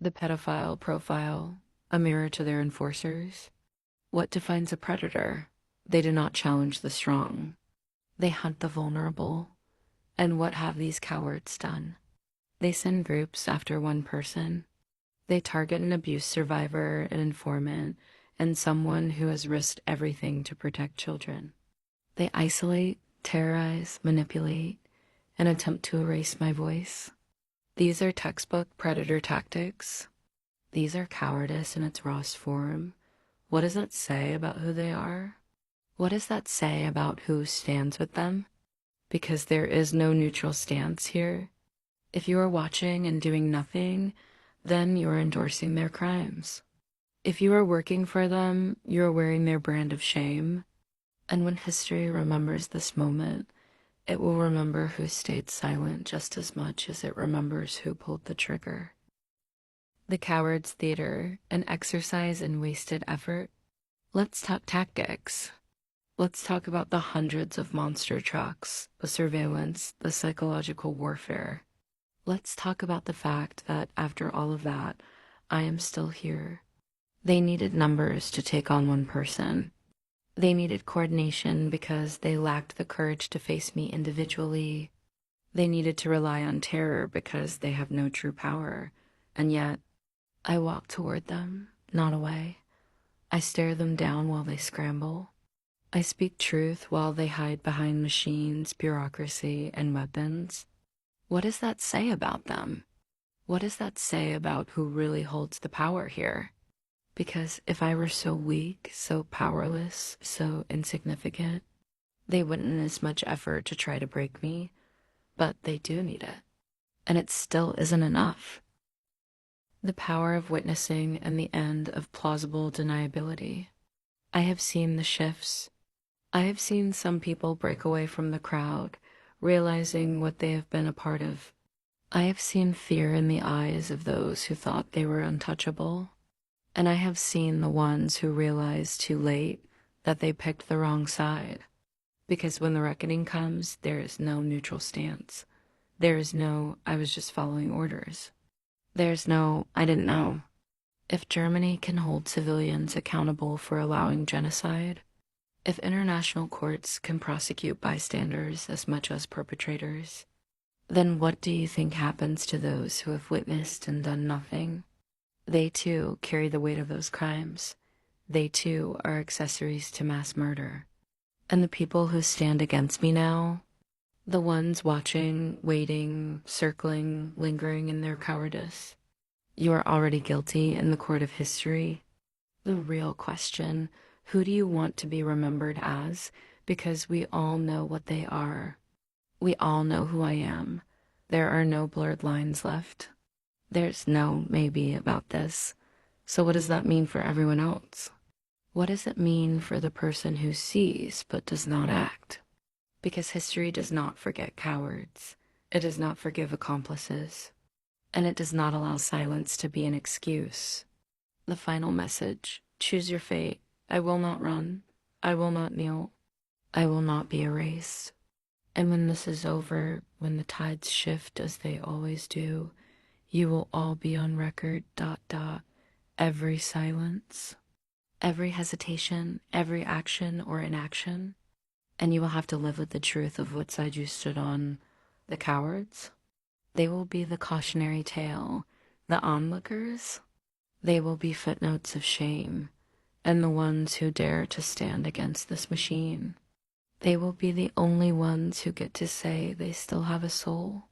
The pedophile profile, a mirror to their enforcers. What defines a predator? They do not challenge the strong. They hunt the vulnerable. And what have these cowards done? They send groups after one person. They target an abuse survivor, an informant, and someone who has risked everything to protect children. They isolate, terrorize, manipulate, and attempt to erase my voice. These are textbook predator tactics. These are cowardice in its rawest form. What does that say about who they are? What does that say about who stands with them? Because there is no neutral stance here. If you are watching and doing nothing, then you are endorsing their crimes. If you are working for them, you are wearing their brand of shame. And when history remembers this moment, it will remember who stayed silent just as much as it remembers who pulled the trigger. The Coward's Theater, an exercise in wasted effort. Let's talk tactics. Let's talk about the hundreds of monster trucks, the surveillance, the psychological warfare. Let's talk about the fact that after all of that, I am still here. They needed numbers to take on one person. They needed coordination because they lacked the courage to face me individually. They needed to rely on terror because they have no true power. And yet, I walk toward them, not away. I stare them down while they scramble. I speak truth while they hide behind machines, bureaucracy, and weapons. What does that say about them? What does that say about who really holds the power here? Because if I were so weak, so powerless, so insignificant, they wouldn't in as much effort to try to break me, but they do need it. And it still isn't enough. The power of witnessing and the end of plausible deniability. I have seen the shifts. I have seen some people break away from the crowd, realizing what they have been a part of. I have seen fear in the eyes of those who thought they were untouchable. And I have seen the ones who realized too late that they picked the wrong side. Because when the reckoning comes, there is no neutral stance. There is no, I was just following orders. There's no, I didn't know. If Germany can hold civilians accountable for allowing genocide, if international courts can prosecute bystanders as much as perpetrators, then what do you think happens to those who have witnessed and done nothing? They too carry the weight of those crimes. They too are accessories to mass murder. And the people who stand against me now, the ones watching, waiting, circling, lingering in their cowardice, you are already guilty in the court of history. The real question, who do you want to be remembered as? Because we all know what they are. We all know who I am. There are no blurred lines left. There's no maybe about this. So what does that mean for everyone else? What does it mean for the person who sees but does not act? Because history does not forget cowards. It does not forgive accomplices. And it does not allow silence to be an excuse. The final message, choose your fate. I will not run. I will not kneel. I will not be erased. And when this is over, when the tides shift as they always do, you will all be on record, ... Every silence, every hesitation, every action or inaction. And you will have to live with the truth of what side you stood on. The cowards, they will be the cautionary tale. The onlookers, they will be footnotes of shame. And the ones who dare to stand against this machine, they will be the only ones who get to say they still have a soul.